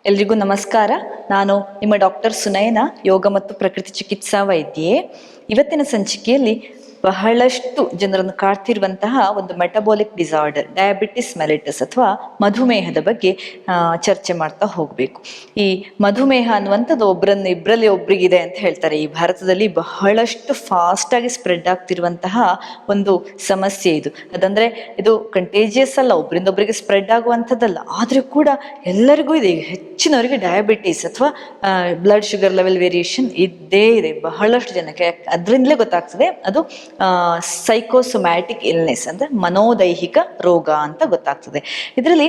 ಎಲ್ರಿಗೂ ನಮಸ್ಕಾರ. ನಾನು ನಿಮ್ಮ ಡಾಕ್ಟರ್ ಸುನಯನ, ಯೋಗ ಮತ್ತು ಪ್ರಕೃತಿ ಚಿಕಿತ್ಸಾ ವೈದ್ಯೆ. ಇವತ್ತಿನ ಸಂಚಿಕೆಯಲ್ಲಿ ಬಹಳಷ್ಟು ಜನರನ್ನು ಕಾಡ್ತಿರುವಂತಹ ಒಂದು ಮೆಟಬಾಲಿಕ್ ಡಿಸಾರ್ಡರ್, ಡಯಾಬಿಟಿಸ್ ಮೆಲಿಟಸ್ ಅಥವಾ ಮಧುಮೇಹದ ಬಗ್ಗೆ ಚರ್ಚೆ ಮಾಡ್ತಾ ಹೋಗಬೇಕು. ಈ ಮಧುಮೇಹ ಅನ್ನುವಂಥದ್ದು ಇಬ್ಬರಲ್ಲಿ ಒಬ್ರಿಗಿದೆ ಅಂತ ಹೇಳ್ತಾರೆ. ಈ ಭಾರತದಲ್ಲಿ ಬಹಳಷ್ಟು ಫಾಸ್ಟಾಗಿ ಸ್ಪ್ರೆಡ್ ಆಗ್ತಿರುವಂತಹ ಒಂದು ಸಮಸ್ಯೆ ಇದು. ಅದಂದ್ರೆ ಇದು ಕಂಟೇಜಿಯಸ್ ಅಲ್ಲ, ಒಬ್ಬರಿಂದೊಬ್ಬರಿಗೆ ಸ್ಪ್ರೆಡ್ ಆಗುವಂಥದ್ದಲ್ಲ, ಆದರೂ ಕೂಡ ಎಲ್ಲರಿಗೂ ಇದೆ. ಹೆಚ್ಚಿನವರಿಗೆ ಡಯಾಬಿಟೀಸ್ ಅಥವಾ ಬ್ಲಡ್ ಶುಗರ್ ಲೆವೆಲ್ ವೇರಿಯೇಷನ್ ಇದ್ದೇ ಇದೆ ಬಹಳಷ್ಟು ಜನಕ್ಕೆ. ಅದರಿಂದಲೇ ಗೊತ್ತಾಗ್ತದೆ ಅದು ಸೈಕೋಸೊಮ್ಯಾಟಿಕ್ ಇಲ್ನೆಸ್ ಅಂದ್ರೆ ಮನೋದೈಹಿಕ ರೋಗ ಅಂತ ಗೊತ್ತಾಗ್ತದೆ. ಇದರಲ್ಲಿ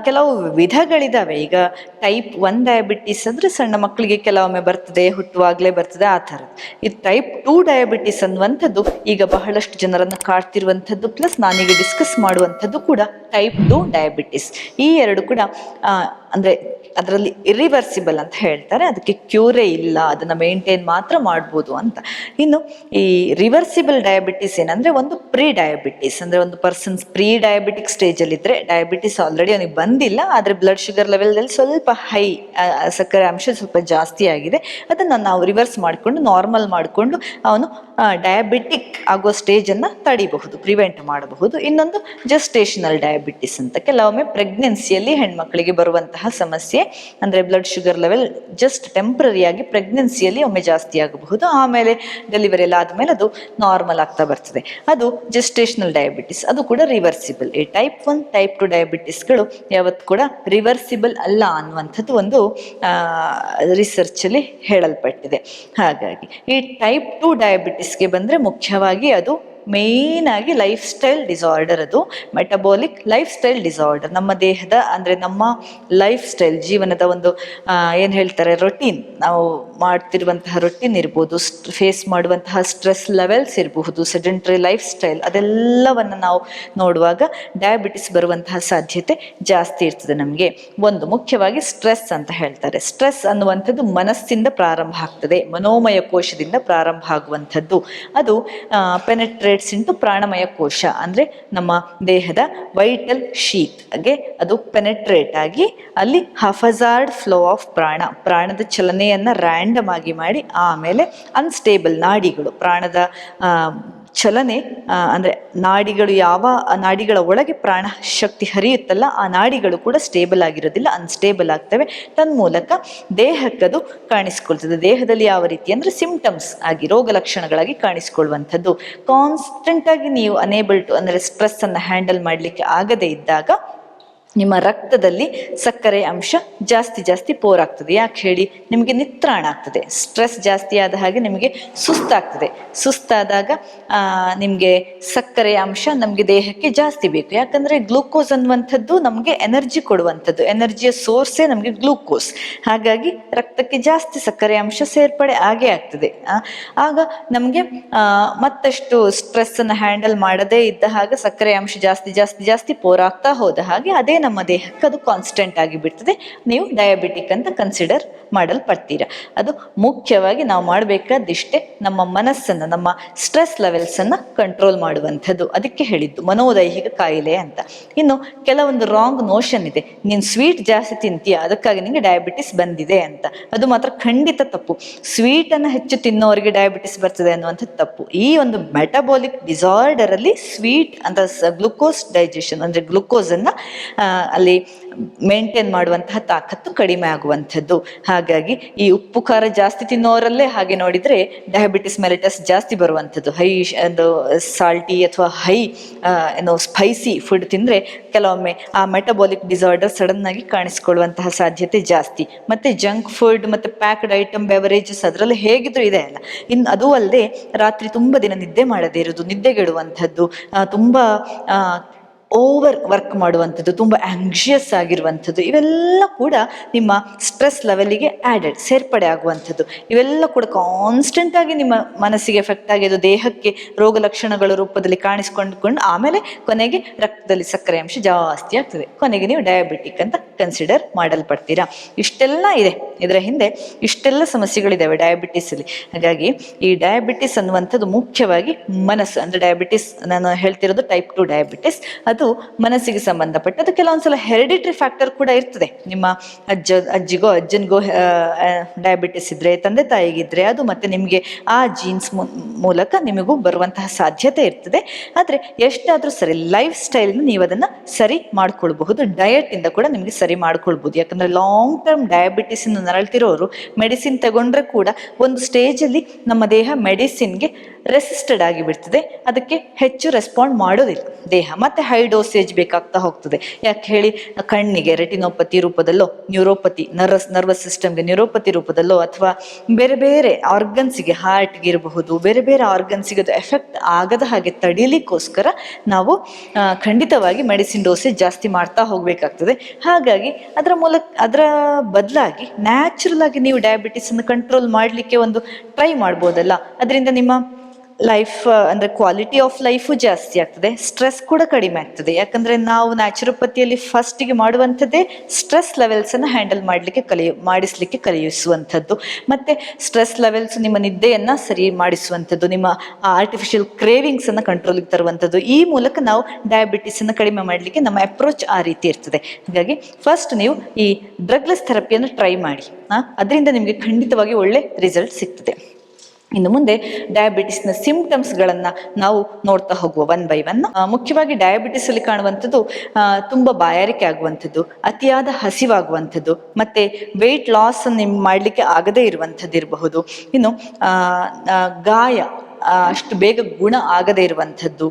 ಕೆಲವು ವಿಧಗಳಿದಾವೆ. ಈಗ ಟೈಪ್ 1 ಡಯಾಬಿಟಿಸ್ ಅಂದ್ರೆ ಸಣ್ಣ ಮಕ್ಕಳಿಗೆ ಕೆಲವೊಮ್ಮೆ ಬರ್ತದೆ, ಹುಟ್ಟುವಾಗಲೇ ಬರ್ತದೆ, ಆ ಥರದ್ದು. ಈ ಟೈಪ್ 2 ಡಯಾಬಿಟಿಸ್ ಅನ್ನುವಂಥದ್ದು ಈಗ ಬಹಳಷ್ಟು ಜನರನ್ನು ಕಾಡ್ತಿರುವಂಥದ್ದು, ಪ್ಲಸ್ ನಾನೀಗ ಡಿಸ್ಕಸ್ ಮಾಡುವಂಥದ್ದು ಕೂಡ ಟೈಪ್ 2 ಡಯಾಬಿಟಿಸ್. ಈ ಎರಡು ಕೂಡ ಅಂದ್ರೆ ಅದರಲ್ಲಿ ಇರಿವರ್ಸಿಬಲ್ ಅಂತ ಹೇಳ್ತಾರೆ, ಅದಕ್ಕೆ ಕ್ಯೂರೇ ಇಲ್ಲ, ಅದನ್ನ ಮೇಂಟೈನ್ ಮಾತ್ರ ಮಾಡ್ಬೋದು ಅಂತ. ಇನ್ನು ಈ ರಿವರ್ಸಿಬಲ್ ಡಯಾಬಿಟಿಸ್ ಏನಂದ್ರೆ ಒಂದು ಪ್ರೀ ಡಯಾಬಿಟಿಸ್, ಅಂದ್ರೆ ಒಂದು ಪರ್ಸನ್ಸ್ ಪ್ರೀ ಡಯಾಬಿಟಿಕ್ ಸ್ಟೇಜ್ ಅಲ್ಲಿ ಇದ್ರೆ, ಡಯಾಬಿಟಿಸ್ ಆಲ್ರೆಡಿ ಅವನಿಗೆ ಬಂದಿಲ್ಲ, ಆದ್ರೆ ಬ್ಲಡ್ ಶುಗರ್ ಲೆವೆಲ್ ಸ್ವಲ್ಪ ಹೈ, ಸಕ್ಕರೆ ಅಂಶ ಸ್ವಲ್ಪ ಜಾಸ್ತಿ ಆಗಿದೆ, ಅದನ್ನ ನಾವು ರಿವರ್ಸ್ ಮಾಡಿಕೊಂಡು ನಾರ್ಮಲ್ ಮಾಡಿಕೊಂಡು ಅವನು ಡಯಾಬಿಟಿಕ್ ಆಗೋ ಸ್ಟೇಜ್ ಅನ್ನ ತಡಿಬಹುದು, ಪ್ರಿವೆಂಟ್ ಮಾಡಬಹುದು. ಇನ್ನೊಂದು ಜಸ್ಟೇಷನಲ್ ಡಯಾಬಿಟಿಸ್ ಅಂತ, ಕೆಲವೊಮ್ಮೆ ಪ್ರೆಗ್ನೆನ್ಸಿಯಲ್ಲಿ ಹೆಣ್ಮಕ್ಳಿಗೆ ಬರುವಂತಹ ಸಮಸ್ಯೆ. ಅಂದ್ರೆ blood sugar level just temporary ಆಗಿ ಪ್ರೆಗ್ನೆನ್ಸಿಯಲ್ಲಿ ಒಮ್ಮೆ ಜಾಸ್ತಿ ಆಗಬಹುದು, ಆಮೇಲೆ ಡೆಲಿವರಿ ಎಲ್ಲ ಆದ್ಮೇಲೆ ಅದು ನಾರ್ಮಲ್ ಆಗ್ತಾ ಬರ್ತದೆ. ಅದು ಜೆಸ್ಟೇಷನಲ್ ಡಯಾಬಿಟಿಸ್, ಅದು ಕೂಡ ರಿವರ್ಸಿಬಲ್. ಈ ಟೈಪ್ 1 ಟೈಪ್ 2 ಡಯಾಬಿಟಿಸ್ಗಳು ಯಾವತ್ತು ಕೂಡ ರಿವರ್ಸಿಬಲ್ ಅಲ್ಲ ಅನ್ನುವಂಥದ್ದು ಒಂದು ರಿಸರ್ಚ್ ಅಲ್ಲಿ ಹೇಳಲ್ಪಟ್ಟಿದೆ. ಹಾಗಾಗಿ ಈ ಟೈಪ್ 2 ಡಯಾಬಿಟಿಸ್ಗೆ ಬಂದ್ರೆ ಮುಖ್ಯವಾಗಿ ಅದು ಮೇನ್ ಆಗಿ ಲೈಫ್ ಸ್ಟೈಲ್ ಡಿಸಾರ್ಡರ್, ಅದು ಮೆಟಬಾಲಿಕ್ ಲೈಫ್ ಸ್ಟೈಲ್ ಡಿಸಾರ್ಡರ್. ನಮ್ಮ ದೇಹದ ಅಂದ್ರೆ ನಮ್ಮ ಲೈಫ್ ಸ್ಟೈಲ್, ಜೀವನದ ಒಂದು ಏನ್ ಹೇಳ್ತಾರೆ ರೊಟೀನ್, ನಾವು ಮಾಡ್ತಿರುವಂತಹ ರೊಟೀನ್ ಇರ್ಬೋದು, ಫೇಸ್ ಮಾಡುವಂತಹ ಸ್ಟ್ರೆಸ್ ಲೆವೆಲ್ಸ್ ಇರಬಹುದು, ಸೆಡೆಂಟರಿ ಲೈಫ್ ಸ್ಟೈಲ್, ಅದೆಲ್ಲವನ್ನ ನಾವು ನೋಡುವಾಗ ಡಯಾಬಿಟಿಸ್ ಬರುವಂತಹ ಸಾಧ್ಯತೆ ಜಾಸ್ತಿ ಇರ್ತದೆ ನಮಗೆ. ಒಂದು ಮುಖ್ಯವಾಗಿ ಸ್ಟ್ರೆಸ್ ಅಂತ ಹೇಳ್ತಾರೆ. ಸ್ಟ್ರೆಸ್ ಅನ್ನುವಂಥದ್ದು ಮನಸ್ಸಿಂದ ಪ್ರಾರಂಭ ಆಗ್ತದೆ, ಮನೋಮಯ ಕೋಶದಿಂದ ಪ್ರಾರಂಭ ಆಗುವಂಥದ್ದು. ಅದು ಪೆನೆಟ್ರೇಟ್ಸ್ ಇಂಟು ಪ್ರಾಣಮಯ ಕೋಶ, ಅಂದ್ರೆ ನಮ್ಮ ದೇಹದ ವೈಟಲ್ ಶೀತ್ ಗೆ ಅದು ಪೆನೆಟ್ರೇಟ್ ಆಗಿ ಅಲ್ಲಿ ಹಫಜಾರ್ಡ್ ಫ್ಲೋ ಆಫ್ ಪ್ರಾಣದ ಚಲನೆಯನ್ನ ರ್ಯಾಂಡಮ್ ಆಗಿ ಮಾಡಿ, ಆಮೇಲೆ ಅನ್ಸ್ಟೇಬಲ್ ನಾಡಿಗಳು, ಪ್ರಾಣದ ಚಲನೆ ಅಂದ್ರೆ ನಾಡಿಗಳು, ಯಾವ ನಾಡಿಗಳ ಒಳಗೆ ಪ್ರಾಣ ಶಕ್ತಿ ಹರಿಯುತ್ತಲ್ಲ ಆ ನಾಡಿಗಳು ಕೂಡ ಸ್ಟೇಬಲ್ ಆಗಿರೋದಿಲ್ಲ, ಅನ್ಸ್ಟೇಬಲ್ ಆಗ್ತವೆ. ತನ್ಮೂಲಕ ದೇಹಕ್ಕದು ಕಾಣಿಸ್ಕೊಳ್ತದೆ. ದೇಹದಲ್ಲಿ ಯಾವ ರೀತಿ ಅಂದ್ರೆ ಸಿಂಪ್ಟಮ್ಸ್ ಆಗಿ, ರೋಗ ಲಕ್ಷಣಗಳಾಗಿ ಕಾಣಿಸ್ಕೊಳ್ಳುವಂಥದ್ದು. ಕಾನ್ಸ್ಟೆಂಟ್ ಆಗಿ ನೀವು ಅನೇಬಲ್ ಟು ಅಂದ್ರೆ ಸ್ಟ್ರೆಸ್ ಅನ್ನ ಹ್ಯಾಂಡಲ್ ಮಾಡ್ಲಿಕ್ಕೆ ಆಗದೇ ಇದ್ದಾಗ ನಿಮ್ಮ ರಕ್ತದಲ್ಲಿ ಸಕ್ಕರೆ ಅಂಶ ಜಾಸ್ತಿ ಪೋರಾಗ್ತದೆ. ಯಾಕೆ ಹೇಳಿ, ನಿಮಗೆ ನಿತ್ರಾಣ ಆಗ್ತದೆ. ಸ್ಟ್ರೆಸ್ ಜಾಸ್ತಿ ಆದ ಹಾಗೆ ನಿಮಗೆ ಸುಸ್ತಾಗ್ತದೆ. ಸುಸ್ತಾದಾಗ ನಿಮಗೆ ಸಕ್ಕರೆ ಅಂಶ ನಮಗೆ ದೇಹಕ್ಕೆ ಜಾಸ್ತಿ ಬೇಕು. ಯಾಕಂದ್ರೆ ಗ್ಲೂಕೋಸ್ ಅನ್ನುವಂಥದ್ದು ನಮಗೆ ಎನರ್ಜಿ ಕೊಡುವಂಥದ್ದು, ಎನರ್ಜಿಯ ಸೋರ್ಸೇ ನಮಗೆ ಗ್ಲೂಕೋಸ್. ಹಾಗಾಗಿ ರಕ್ತಕ್ಕೆ ಜಾಸ್ತಿ ಸಕ್ಕರೆ ಅಂಶ ಸೇರ್ಪಡೆ ಆಗೇ ಆಗ್ತದೆ. ಆಗ ನಮಗೆ ಮತ್ತಷ್ಟು ಸ್ಟ್ರೆಸ್ ಅನ್ನು ಹ್ಯಾಂಡಲ್ ಮಾಡದೇ ಇದ್ದ ಹಾಗೆ ಸಕ್ಕರೆ ಅಂಶ ಜಾಸ್ತಿ ಪೋರಾಗ್ತಾ ಹೋದ ಹಾಗೆ ಅದೇ ನಮ್ಮ ದೇಹಕ್ಕೆ ಅದು ಕಾನ್ಸ್ಟೆಂಟ್ ಆಗಿ ಬಿಡ್ತದೆ. ನೀವು ಡಯಾಬಿಟಿಕ್ ಅಂತ ಕನ್ಸಿಡರ್ ಮಾಡಲ್ಪಡ್ತೀರಾ. ಅದು ಮುಖ್ಯವಾಗಿ ನಾವು ಮಾಡಬೇಕಾದಿಷ್ಟೇ, ನಮ್ಮ ಮನಸ್ಸನ್ನು, ನಮ್ಮ ಸ್ಟ್ರೆಸ್ ಲೆವೆಲ್ಸ್ ಅನ್ನ ಕಂಟ್ರೋಲ್ ಮಾಡುವಂಥದ್ದು. ಅದಕ್ಕೆ ಹೇಳಿದ್ದು ಮನೋದೈಹಿಕ ಕಾಯಿಲೆ ಅಂತ. ಇನ್ನು ಕೆಲವೊಂದು ರಾಂಗ್ ನೋಷನ್ ಇದೆ, ನೀನು ಸ್ವೀಟ್ ಜಾಸ್ತಿ ತಿಂತೀಯ ಅದಕ್ಕಾಗಿ ನಿಂಗೆ ಡಯಾಬಿಟಿಸ್ ಬಂದಿದೆ ಅಂತ. ಅದು ಮಾತ್ರ ಖಂಡಿತ ತಪ್ಪು. ಸ್ವೀಟ್ ಅನ್ನು ಹೆಚ್ಚು ತಿನ್ನೋರಿಗೆ ಡಯಾಬಿಟಿಸ್ ಬರ್ತದೆ ಅನ್ನುವಂಥದ್ದು ತಪ್ಪು. ಈ ಒಂದು ಮೆಟಬಾಲಿಕ್ ಡಿಸಾರ್ಡರ್ ಅಲ್ಲಿ ಸ್ವೀಟ್ ಅಂತ ಗ್ಲುಕೋಸ್ ಡೈಜೆಷನ್ ಅಂದ್ರೆ ಗ್ಲುಕೋಸ್ ಅನ್ನ ಅಲ್ಲಿ ಮೇಂಟೈನ್ ಮಾಡುವಂತಹ ತಾಕತ್ತು ಕಡಿಮೆ ಆಗುವಂಥದ್ದು. ಹಾಗಾಗಿ ಈ ಉಪ್ಪು ಖಾರ ಜಾಸ್ತಿ ತಿನ್ನೋರಲ್ಲೇ ಹಾಗೆ ನೋಡಿದ್ರೆ ಡಯಾಬಿಟಿಸ್ ಮೆಲಿಟಸ್ ಜಾಸ್ತಿ ಬರುವಂಥದ್ದು. ಹೈ ಒಂದು ಸಾಲ್ಟಿ ಅಥವಾ ಹೈ ಸ್ಪೈಸಿ ಫುಡ್ ತಿಂದ್ರೆ ಕೆಲವೊಮ್ಮೆ ಆ ಮೆಟಬಾಲಿಕ್ ಡಿಸಾರ್ಡರ್ ಸಡನ್ ಆಗಿ ಕಾಣಿಸ್ಕೊಳ್ಳುವಂತಹ ಸಾಧ್ಯತೆ ಜಾಸ್ತಿ. ಮತ್ತೆ ಜಂಕ್ ಫುಡ್ ಮತ್ತೆ ಪ್ಯಾಕ್ಡ್ ಐಟಮ್ ಬೆವರೇಜಸ್ ಅದರಲ್ಲಿ ಹೇಗಿದ್ರು ಇದೆ ಅಲ್ಲ. ಇನ್ನು ಅದು ಅಲ್ಲದೆ ರಾತ್ರಿ ತುಂಬಾ ದಿನ ನಿದ್ದೆ ಮಾಡದೇ ಇರೋದು, ನಿದ್ದೆಗೆಡುವಂಥದ್ದು, ತುಂಬಾ ಓವರ್ ವರ್ಕ್ ಮಾಡುವಂಥದ್ದು, ತುಂಬ ಆಂಗ್ಷಿಯಸ್ ಆಗಿರುವಂಥದ್ದು, ಇವೆಲ್ಲ ಕೂಡ ನಿಮ್ಮ ಸ್ಟ್ರೆಸ್ ಲೆವೆಲಿಗೆ ಸೇರ್ಪಡೆ ಆಗುವಂಥದ್ದು. ಇವೆಲ್ಲ ಕೂಡ ಕಾನ್ಸ್ಟೆಂಟ್ ಆಗಿ ನಿಮ್ಮ ಮನಸ್ಸಿಗೆ ಎಫೆಕ್ಟ್ ಆಗಿ ಅದು ದೇಹಕ್ಕೆ ರೋಗ ಲಕ್ಷಣಗಳ ರೂಪದಲ್ಲಿ ಕಾಣಿಸ್ಕೊಂಡು ಆಮೇಲೆ ಕೊನೆಗೆ ರಕ್ತದಲ್ಲಿ ಸಕ್ಕರೆ ಅಂಶ ಜಾಸ್ತಿ ಆಗ್ತದೆ. ಕೊನೆಗೆ ನೀವು ಡಯಾಬಿಟಿಕ್ ಅಂತ ಕನ್ಸಿಡರ್ ಮಾಡಲ್ಪಡ್ತೀರಾ. ಇಷ್ಟೆಲ್ಲ ಇದೆ, ಇದರ ಹಿಂದೆ ಇಷ್ಟೆಲ್ಲ ಸಮಸ್ಯೆಗಳಿದ್ದಾವೆ ಡಯಾಬಿಟಿಸ್ ಅಲ್ಲಿ. ಹಾಗಾಗಿ ಈ ಡಯಾಬಿಟಿಸ್ ಅನ್ನುವಂಥದ್ದು ಮುಖ್ಯವಾಗಿ ಮನಸ್ಸು, ಅಂದ್ರೆ ಡಯಾಬಿಟಿಸ್ ನಾನು ಹೇಳ್ತಿರೋದು ಟೈಪ್ 2 ಡಯಾಬಿಟಿಸ್, ಅದು ಮನಸ್ಸಿಗೆ ಸಂಬಂಧಪಟ್ಟದ್ದು. ಕೆಲವೊಂದ್ಸಲ ಹೆರಿಡಿಟ್ರಿ ಫ್ಯಾಕ್ಟರ್ ಕೂಡ ಇರ್ತದೆ. ನಿಮ್ಮ ಅಜ್ಜಿಗೋ ಅಜ್ಜನಿಗೋ ಡಯಾಬಿಟಿಸ್ ಇದ್ರೆ, ತಂದೆ ತಾಯಿಗಿದ್ರೆ ಅದು ಮತ್ತೆ ನಿಮಗೆ ಆ ಜೀನ್ಸ್ ಮೂಲಕ ನಿಮಗೂ ಬರುವಂತಹ ಸಾಧ್ಯತೆ ಇರ್ತದೆ. ಆದ್ರೆ ಎಷ್ಟಾದ್ರೂ ಸರಿ ಲೈಫ್ ಸ್ಟೈಲ್ ನೀವು ಅದನ್ನ ಸರಿ ಮಾಡ್ಕೊಳ್ಬಹುದು, ಡಯಟ್ ಇಂದ ಕೂಡ ನಿಮ್ಗೆ ಸರಿ ಮಾಡ್ಕೊಳ್ಬಹುದು. ಯಾಕಂದ್ರೆ ಲಾಂಗ್ ಟರ್ಮ್ ಡಯಾಬಿಟಿಸ್ ಇಂದ ನರಳ್ತಿರೋರು ಮೆಡಿಸಿನ್ ತಗೊಂಡ್ರೆ ಕೂಡ ಒಂದು ಸ್ಟೇಜ್ ಅಲ್ಲಿ ನಮ್ಮ ದೇಹ ಮೆಡಿಸಿನ್ಗೆ ರೆಸಿಸ್ಟೆಡ್ ಆಗಿ ಬಿಡ್ತದೆ, ಅದಕ್ಕೆ ಹೆಚ್ಚು ರೆಸ್ಪಾಂಡ್ ಮಾಡೋದಿಲ್ಲ ದೇಹ, ಮತ್ತೆ ಹೈ ಡೋಸೇಜ್ ಬೇಕಾಗ್ತಾ ಹೋಗ್ತದೆ. ಯಾಕೆ ಹೇಳಿ, ಕಣ್ಣಿಗೆ ರೆಟಿನೋಪತಿ ರೂಪದಲ್ಲೋ, ನ್ಯೂರೋಪತಿ ನರ್ವಸ್ ಸಿಸ್ಟಮ್ಗೆ ನ್ಯೂರೋಪತಿ ರೂಪದಲ್ಲೋ, ಅಥವಾ ಬೇರೆ ಬೇರೆ ಆರ್ಗನ್ಸಿಗೆ ಹಾರ್ಟ್ಗೆ ಇರಬಹುದು, ಬೇರೆ ಬೇರೆ ಆರ್ಗನ್ಸಿಗೆ ಅದು ಎಫೆಕ್ಟ್ ಆಗದ ಹಾಗೆ ತಡೀಲಿಕ್ಕೋಸ್ಕರ ನಾವು ಖಂಡಿತವಾಗಿ ಮೆಡಿಸಿನ್ ಡೋಸೇಜ್ ಜಾಸ್ತಿ ಮಾಡ್ತಾ ಹೋಗ್ಬೇಕಾಗ್ತದೆ. ಹಾಗಾಗಿ ಅದರ ಬದಲಾಗಿ ನ್ಯಾಚುರಲ್ ಆಗಿ ನೀವು ಡಯಾಬಿಟಿಸ್ ಅನ್ನು ಕಂಟ್ರೋಲ್ ಮಾಡಲಿಕ್ಕೆ ಒಂದು ಟ್ರೈ ಮಾಡ್ಬೋದಲ್ಲ. ಅದರಿಂದ ನಿಮ್ಮ ಲೈಫ್ ಅಂದ್ರೆ ಕ್ವಾಲಿಟಿ ಆಫ್ ಲೈಫು ಜಾಸ್ತಿ ಆಗ್ತದೆ, ಸ್ಟ್ರೆಸ್ ಕೂಡ ಕಡಿಮೆ ಆಗ್ತದೆ. ಯಾಕಂದ್ರೆ ನಾವು ನ್ಯಾಚುರೋಪತಿಯಲ್ಲಿ ಫಸ್ಟಿಗೆ ಮಾಡುವಂಥದ್ದೇ ಸ್ಟ್ರೆಸ್ ಲೆವೆಲ್ಸ್ ಅನ್ನು ಹ್ಯಾಂಡಲ್ ಮಾಡಿಸ್ಲಿಕ್ಕೆ ಕಲಿಸುವಂಥದ್ದು, ಮತ್ತೆ ಸ್ಟ್ರೆಸ್ ಲೆವೆಲ್ಸ್ ನಿಮ್ಮ ನಿದ್ದೆಯನ್ನ ಸರಿ ಮಾಡಿಸುವಂಥದ್ದು, ನಿಮ್ಮ ಆರ್ಟಿಫಿಷಿಯಲ್ ಕ್ರೇವಿಂಗ್ಸ್ ಅನ್ನ ಕಂಟ್ರೋಲ್ಗೆ ತರುವಂಥದ್ದು. ಈ ಮೂಲಕ ನಾವು ಡಯಾಬಿಟಿಸ್ ಅನ್ನು ಕಡಿಮೆ ಮಾಡಲಿಕ್ಕೆ ನಮ್ಮ ಅಪ್ರೋಚ್ ಆ ರೀತಿ ಇರ್ತದೆ. ಹಾಗಾಗಿ ಫಸ್ಟ್ ನೀವು ಈ ಡ್ರಗ್ಲೆಸ್ ಥೆರಪಿಯನ್ನು ಟ್ರೈ ಮಾಡಿ, ಅದರಿಂದ ನಿಮಗೆ ಖಂಡಿತವಾಗಿ ಒಳ್ಳೆ ರಿಸಲ್ಟ್ ಸಿಗ್ತದೆ. ಇನ್ನು ಮುಂದೆ ಡಯಾಬಿಟಿಸ್ನ ಸಿಂಪ್ಟಮ್ಸ್ಗಳನ್ನು ನಾವು ನೋಡ್ತಾ ಹೋಗುವ ಒನ್ ಬೈ ಒನ್. ಮುಖ್ಯವಾಗಿ ಡಯಾಬಿಟಿಸ್ ಅಲ್ಲಿ ಕಾಣುವಂಥದ್ದು ತುಂಬ ಬಾಯಾರಿಕೆ ಆಗುವಂಥದ್ದು, ಅತಿಯಾದ ಹಸಿವಾಗುವಂಥದ್ದು, ಮತ್ತೆ ವೆಯ್ಟ್ ಲಾಸ್ ಮಾಡಲಿಕ್ಕೆ ಆಗದೇ ಇರುವಂಥದ್ದು ಇರಬಹುದು. ಇನ್ನು ಗಾಯ ಅಷ್ಟು ಬೇಗ ಗುಣ ಆಗದೇ ಇರುವಂಥದ್ದು,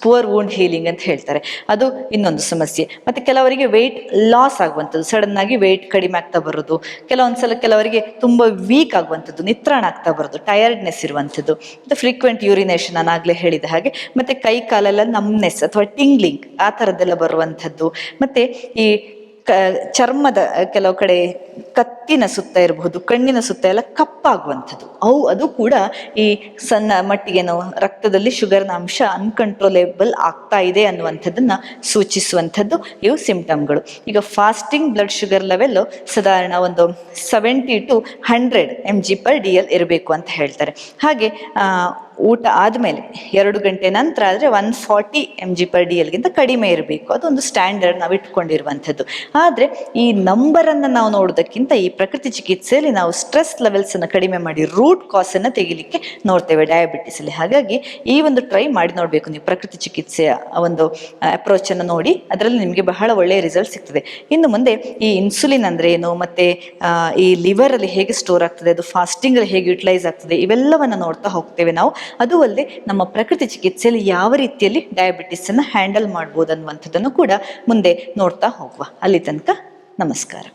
ಪುವರ್ ವೂಂಡ್ ಹೀಲಿಂಗ್ ಅಂತ ಹೇಳ್ತಾರೆ, ಅದು ಇನ್ನೊಂದು ಸಮಸ್ಯೆ. ಮತ್ತೆ ಕೆಲವರಿಗೆ ವೆಯ್ಟ್ ಲಾಸ್ ಆಗುವಂಥದ್ದು, ಸಡನ್ ಆಗಿ ವೆಯ್ಟ್ ಕಡಿಮೆ ಆಗ್ತಾ ಬರೋದು, ಕೆಲವೊಂದ್ಸಲ ಕೆಲವರಿಗೆ ತುಂಬ ವೀಕ್ ಆಗುವಂಥದ್ದು, ನಿತ್ರಾಣ ಆಗ್ತಾ ಬರೋದು, ಟಯರ್ಡ್ನೆಸ್ ಇರುವಂಥದ್ದು, ಮತ್ತೆ ಫ್ರೀಕ್ವೆಂಟ್ ಯೂರಿನೇಷನ್ ನಾನಾಗಲೇ ಹೇಳಿದ ಹಾಗೆ, ಮತ್ತೆ ಕೈ ಕಾಲೆಲ್ಲ ನಮ್ನೆಸ್ ಅಥವಾ ಟಿಂಗ್ಲಿಂಗ್ ಆ ಥರದ್ದೆಲ್ಲ ಬರುವಂಥದ್ದು, ಮತ್ತೆ ಈ ಚರ್ಮದ ಕೆಲವು ಕಡೆ ಕತ್ತಿನ ಸುತ್ತ ಇರಬಹುದು, ಕಣ್ಣಿನ ಸುತ್ತ ಎಲ್ಲ ಕಪ್ಪಾಗುವಂಥದ್ದು, ಅದು ಕೂಡ ಈ ಸಣ್ಣ ಮಟ್ಟಿಗೆ ರಕ್ತದಲ್ಲಿ ಶುಗರ್ನ ಅಂಶ ಅನ್ಕಂಟ್ರೋಲೇಬಲ್ ಆಗ್ತಾ ಇದೆ ಅನ್ನುವಂಥದ್ದನ್ನ ಸೂಚಿಸುವಂಥದ್ದು ಇವು ಸಿಂಪ್ಟಮ್ಗಳು. ಈಗ ಫಾಸ್ಟಿಂಗ್ ಬ್ಲಡ್ ಶುಗರ್ ಲೆವೆಲ್ ಸಾಧಾರಣ ಒಂದು 70 to 100 mg/dl ಇರಬೇಕು ಅಂತ ಹೇಳ್ತಾರೆ. ಹಾಗೆ ಊಟ ಆದಮೇಲೆ 2 ಗಂಟೆ ನಂತರ ಆದರೆ 140 mg/dlಗಿಂತ ಕಡಿಮೆ ಇರಬೇಕು, ಅದೊಂದು ಸ್ಟ್ಯಾಂಡರ್ಡ್ ನಾವು ಇಟ್ಕೊಂಡಿರುವಂಥದ್ದು. ಆದರೆ ಈ ನಂಬರನ್ನು ನಾವು ನೋಡೋದಕ್ಕಿಂತ ಈ ಪ್ರಕೃತಿ ಚಿಕಿತ್ಸೆಯಲ್ಲಿ ನಾವು ಸ್ಟ್ರೆಸ್ ಲೆವೆಲ್ಸನ್ನು ಕಡಿಮೆ ಮಾಡಿ ರೂಟ್ ಕಾಸನ್ನು ತೆಗಿಲಿಕ್ಕೆ ನೋಡ್ತೇವೆ ಡಯಾಬಿಟಿಸಲ್ಲಿ. ಹಾಗಾಗಿ ಈ ಒಂದು ಟ್ರೈ ಮಾಡಿ ನೋಡಬೇಕು ನೀವು, ಪ್ರಕೃತಿ ಚಿಕಿತ್ಸೆಯ ಒಂದು ಅಪ್ರೋಚನ್ನು ನೋಡಿ, ಅದರಲ್ಲಿ ನಿಮಗೆ ಬಹಳ ಒಳ್ಳೆಯ ರಿಸಲ್ಟ್ ಸಿಗ್ತದೆ. ಇನ್ನು ಮುಂದೆ ಈ ಇನ್ಸುಲಿನ್ ಅಂದರೆ ಏನು, ಮತ್ತು ಈ ಲಿವರಲ್ಲಿ ಹೇಗೆ ಸ್ಟೋರ್ ಆಗ್ತದೆ, ಅದು ಫಾಸ್ಟಿಂಗಲ್ಲಿ ಹೇಗೆ ಯುಟಿಲೈಸ್ ಆಗ್ತದೆ, ಇವೆಲ್ಲವನ್ನು ನೋಡ್ತಾ ಹೋಗ್ತೇವೆ ನಾವು. ಅದು ಅಲ್ಲದೆ ನಮ್ಮ ಪ್ರಕೃತಿ ಚಿಕಿತ್ಸೆಯಲ್ಲಿ ಯಾವ ರೀತಿಯಲ್ಲಿ ಡಯಾಬಿಟಿಸ್ ಅನ್ನು ಹ್ಯಾಂಡಲ್ ಮಾಡ್ಬೋದು ಅನ್ನುವಂಥದ್ದನ್ನು ಕೂಡ ಮುಂದೆ ನೋಡ್ತಾ ಹೋಗುವ. ಅಲ್ಲಿ ತನಕ ನಮಸ್ಕಾರ.